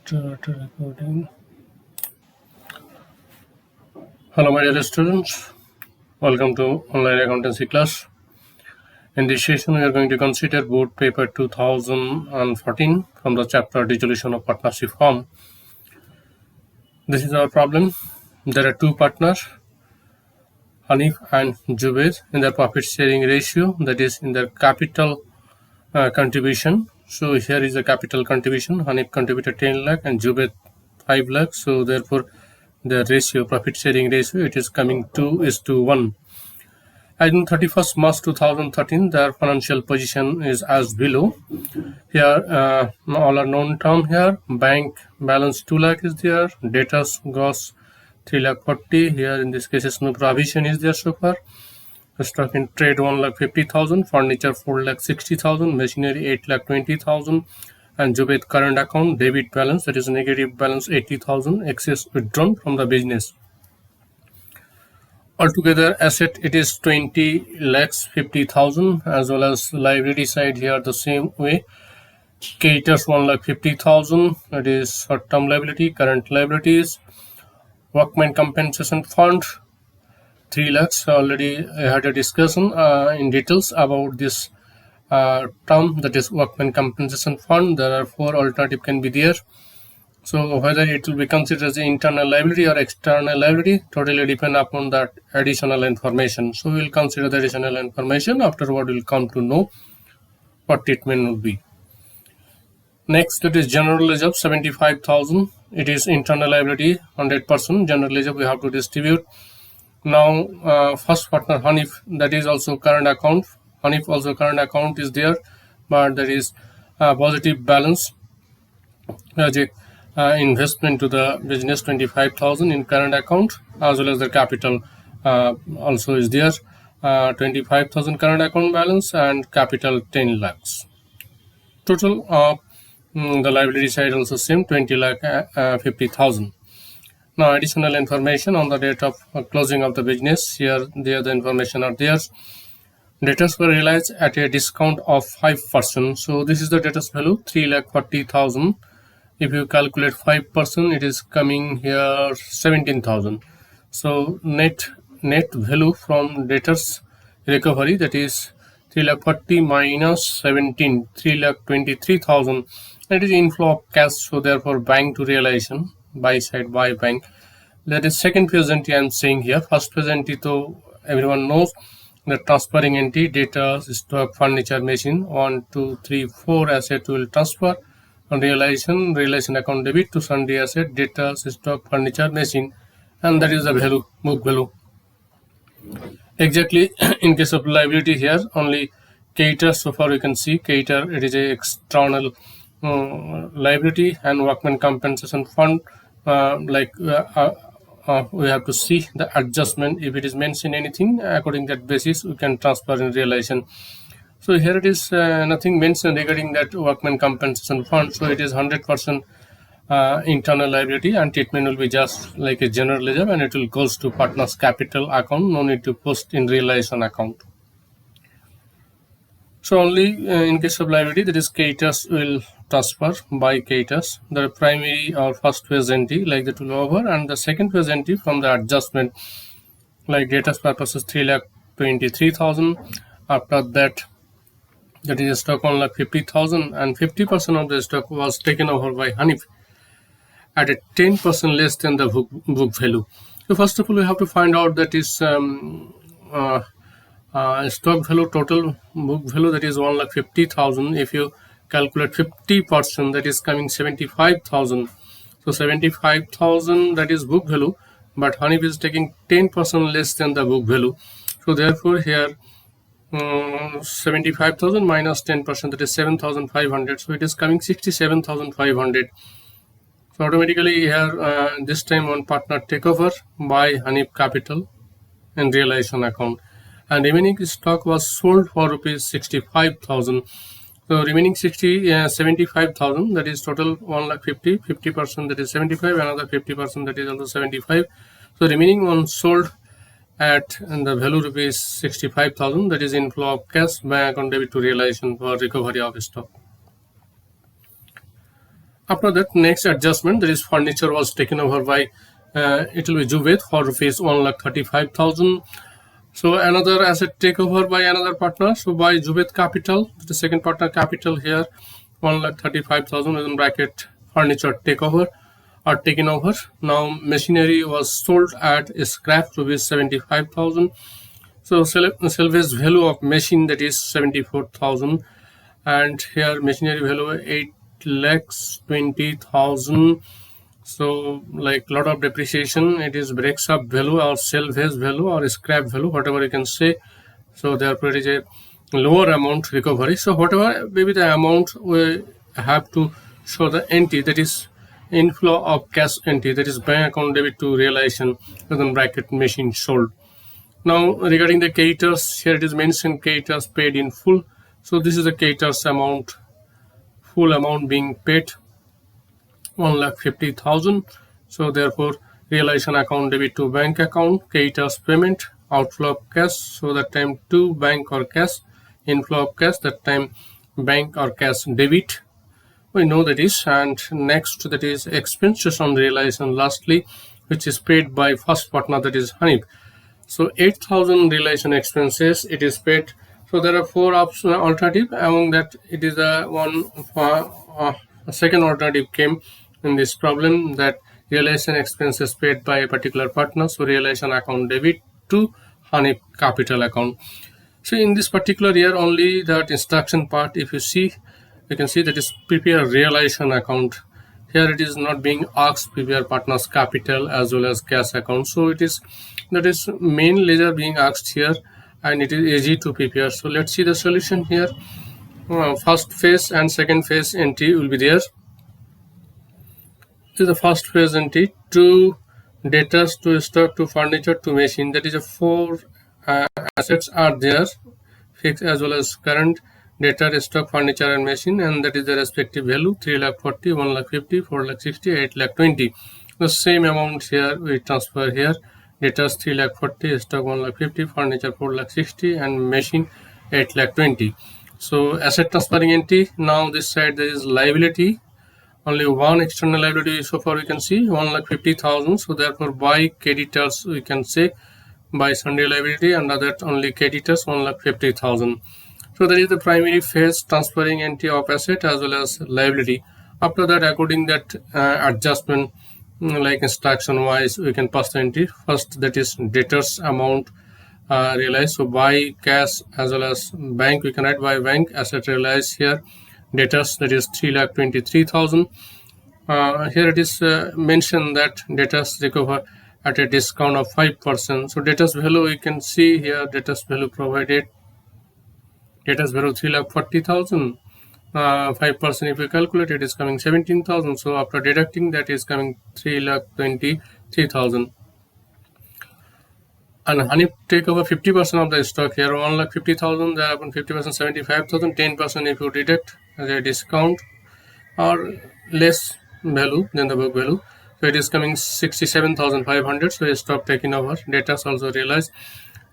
Start recording. Hello my dear students, welcome to online accountancy class. In this session we are going to consider board paper 2014 from the chapter Dissolution of Partnership Form. This is our problem. There are two partners, Hanif and Jubair, in their profit sharing ratio, that is in their capital contribution. So here is the capital contribution. Hanif contributed 10 lakh and Jubair 5 lakh. So therefore the ratio, profit sharing ratio, it is coming 2:1. As on 31st March 2013, their financial position is as below. Here all are known term here. Bank balance 2 lakh is there. Debtors gross 3 lakh 40. Here in this case no provision is there so far. Stock in trade 1 lakh 50,000. Furniture 4 lakh 60,000. Machinery 8 lakh 20,000. And Jubair current account debit balance, that is negative balance 80,000, excess withdrawn from the business. Altogether asset it is 20 lakhs 50,000, as well as liability side here the same way. Creditors 1 lakh 50,000, that is short term liability. Current liabilities, workman compensation fund 3 lakhs. Already I had a discussion in details about this term, that is workman compensation fund. There are 4 alternatives can be there. So whether it will be considered as internal liability or external liability totally depend upon that additional information. So we will consider the additional information. Afterward we'll come to know what treatment will be. Next, that is general reserve 75,000. It is internal liability 100%. General reserve we have to distribute. Now first partner Hanif, that is also current account. Hanif also current account is there, but there is a positive balance as a investment to the business 25,000 in current account, as well as the capital also is there. 25,000 current account balance and capital 10 lakhs. Total the liability side also same 20 lakh 50,000. Now additional information on the date of closing of the business. Here the information are there. Debtors were realized at a discount of 5%. So this is the debtors value 3,40,000. If you calculate 5%, it is coming here 17,000. So net value from debtors recovery, that is 3,40,000 minus 17, 3,23,000. That is inflow of cash. So therefore bank to realization, buy side by bank. That is second phase entry I am saying here. First phase entry though everyone knows. The transferring entity, data, stock, furniture, machine, 1, 2, 3, 4 asset will transfer. On realization account debit to sundry asset, data, stock, furniture, machine, and that is the value, book value. Exactly in case of liability here, only creditors, so far we can see creditor, it is a external liability, and workman compensation fund, we have to see the adjustment. If it is mentioned anything, according to that basis we can transfer in realization. So here it is nothing mentioned regarding that workman compensation fund. So it is 100% internal liability, and treatment will be just like a general reserve, and it will goes to partner's capital account. No need to post in realization account. So only in case of liability, that is creditors will transfer by creditors. The primary or first phase entry like that will over, and the second phase entry from the adjustment like debtors purposes 3,23,000. After that is stock 1,50,000, and 50% of the stock was taken over by Hanif at a 10% less than the book value. So first of all we have to find out that is stock value, total book value, that is 1,50,000. If you calculate 50%, that is coming 75,000. So 75,000 that is book value, but Hanif is taking 10% less than the book value. So therefore here 75,000 minus 10%, that is 7,500. So it is coming 67,500. So automatically here this time one partner takeover by Hanif capital and realization account, and remaining stock was sold for rupees 65,000. So remaining 75,000, that is total 1,50,000, 50% that is 75, another 50% that is also 75. So remaining one sold at the value rupees 65,000, that is inflow of cash, bank account debit to realization for recovery of stock. After that, next adjustment, that is furniture was taken over by it will be Juved for rupees 1,35,000. So another asset takeover by another partner. So by Juved Capital, the second partner capital here, 1,35,000 in bracket furniture takeover or taken over. Now machinery was sold at scrap rupees 75,000. So salvage value of machine, that is 74,000, and here machinery value 8,20,000. So like lot of depreciation, it is breaks up value or salvage value or scrap value, whatever you can say. So therefore it is a lower amount recovery. So whatever maybe the amount, we have to show the entry, that is inflow of cash entry, that is bank account debit to realization within bracket machine sold. Now regarding the creditors, here it is mentioned creditors paid in full. So this is the creditors amount, full amount being paid 1,50,000. So therefore realization account debit to bank account, creditors payment, outflow of cash, so that time to bank or cash, inflow of cash, that time bank or cash debit, we know that is. And next, that is expenses on realization lastly, which is paid by first partner, that is Hanif. So 8,000 realization expenses it is paid. So there are four options alternative. Among that, it is a second alternative came in this problem, that realization expenses paid by a particular partner. So realization account debit to Hanif capital account. So in this particular year, only that instruction part, if you see, you can see that is prepare realization account. Here it is not being asked prepare partners capital as well as cash account. So it is, that is main ledger being asked here, and it is easy to prepare. So let's see the solution here. First phase and second phase entry will be there. This is the first phase entry, to debtors, to stock, to furniture, to machine. That is a four assets are there, fixed as well as current, debtor, stock, furniture and machine, and that is the respective value, 3,40,000, 1,50,000, 4,60,000, 8,20,000. The same amount here we transfer here. Debtors 3,40,000, stock 1,50,000, furniture 4,60,000, and machine 8,20,000. So asset transferring entry. Now this side there is liability, only one external liability so far we can see, 1,50,000. So therefore by creditors we can say by sundry liability, under that only creditors 1,50,000. So that is the primary phase, transferring entry of asset as well as liability. After that, according that adjustment, like instruction wise, we can pass the entry. First, that is debtors amount realized. So by cash as well as bank, we can write by bank asset realized here. Debtors, that is 3,23,000. Here it is mentioned that debtors recover at a discount of 5%. So debtors value we can see here, debtors value provided, debtors value 3,40,000. 5% if we calculate, it is coming 17,000. So after deducting that is coming 3,23,000. And Hanif take over 50% of the stock here, 1,50,000. There upon 50%, 75,000. 10% if you deduct as a discount or less value than the book value. So it is coming 67,500. So stock taken over. Debtors also realized.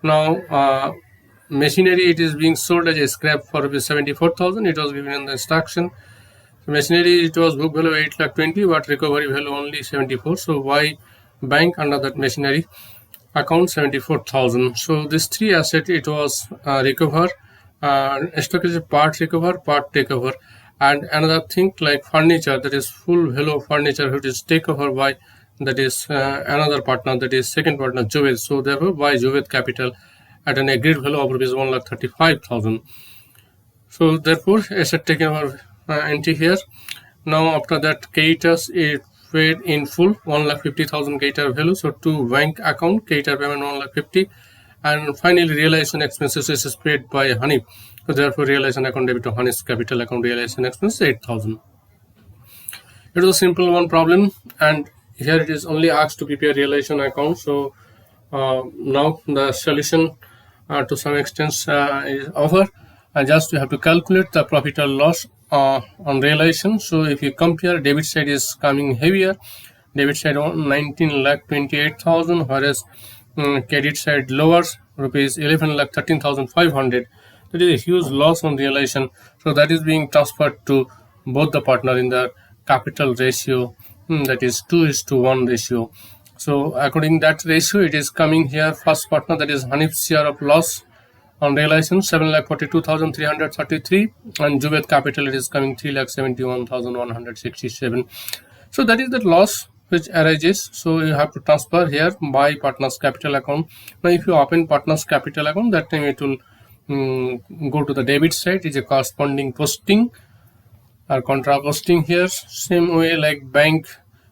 Now machinery, it is being sold as a scrap for 74,000. It was given in the instruction. So machinery, it was book value 8,20,000, but recovery value only 74. So why bank under that machinery account 74,000. So this three asset it was recover. Stock is a part recover, part takeover, and another thing like furniture, that is full value of furniture which is takeover by that is another partner, that is second partner Juved. So therefore by Juved Capital at an agreed value of rupees 1,35,000. So therefore asset taken over entry here. Now after that, creditors is paid in full 1,50,000 creditor value. So to bank account creditor payment 1,50,000, and finally realization expenses is paid by Hanif. So therefore realization account debit to Hanif's capital account, realization expense 8,000. It was a simple one problem, and here it is only asked to prepare realization account. So now the solution to some extent is over. Just you have to calculate the profit or loss on realization. So if you compare, debit side is coming heavier, debit side on 19,28,000, whereas credit side lower, rupees 11,13,500. That is a huge loss on realization. So that is being transferred to both the partner in the capital ratio, that is 2:1 ratio. So according that ratio, it is coming here. First partner, that is Hanif's share of loss on realization 7,42,333, and Jubaid capital, it is coming 3,71,167. So that is the loss which arises. So you have to transfer here by partners capital account. Now if you open partners capital account, that time it will go to the debit side, is a corresponding posting or contra posting here. Same way like bank,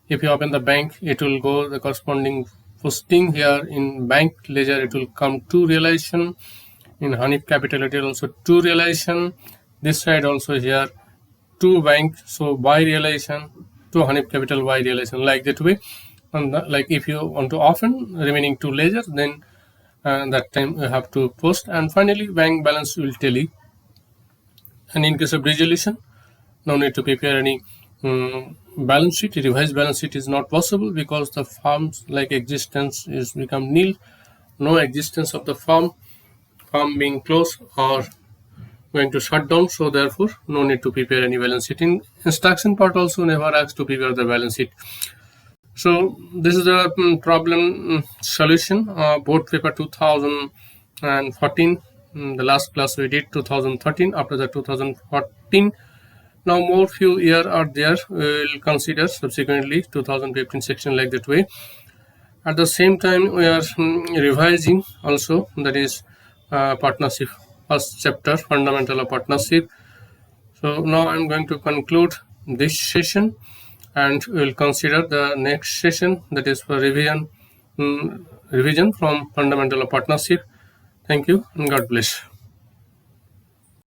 if you open the bank, it will go the corresponding posting here. In bank ledger, it will come to realization. In Hanif capital, it is also to realization. This side also here to bank, so by realization, to Hanif capital by realization, like that way. And like if you want to often remaining to ledger, then that time you have to post. And finally bank balance will tally. And in case of resolution, no need to prepare any balance sheet. Revised balance sheet is not possible because the firm's like existence is become nil. No existence of the firm being closed or going to shut down, so therefore no need to prepare any balance sheet. In instruction part also never asked to prepare the balance sheet. So this is the problem solution, board paper 2014. The last class we did 2013, after the 2014. Now more few year are there, we will consider subsequently 2015 section, like that way. At the same time we are revising also, that is partnership, first chapter, fundamental of partnership. So now I'm going to conclude this session and we will consider the next session, that is for revision from fundamental of partnership. Thank you and God bless.